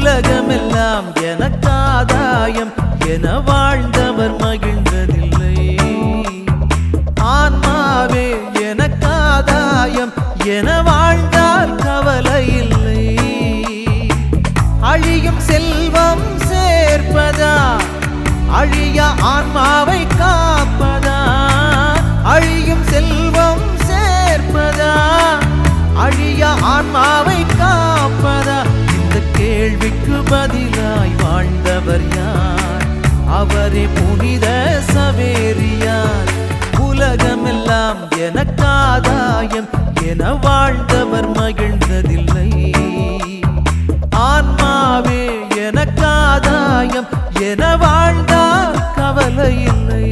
உலகமெல்லாம் எனக்காதாயம் என வாழ்ந்தவர் மகிழ்ந்ததில்லை. ஆன்மாவே எனக்காதாயம் என வாழ்ந்தால் கவலை இல்லை. அழியும் செல்வம் சேர்ப்பதா அழிய ஆன்மாவை காப்பதா? அழியும் செல்வம் சேர்ப்பதா அழிய ஆன்மாவை காப்பதா? இந்த கேள்விக்கு பதிலாய் வாழ்ந்தவர் யார்? அவரே புனித சவேரியார். உலகமெல்லாம் எனக்காதாயம் என வாழ்ந்தவர் மகிழ்ந்ததில்லை. ஆன்மாவே எனக்காதாயம் என வாழ்ந்தால் கவலை இல்லை.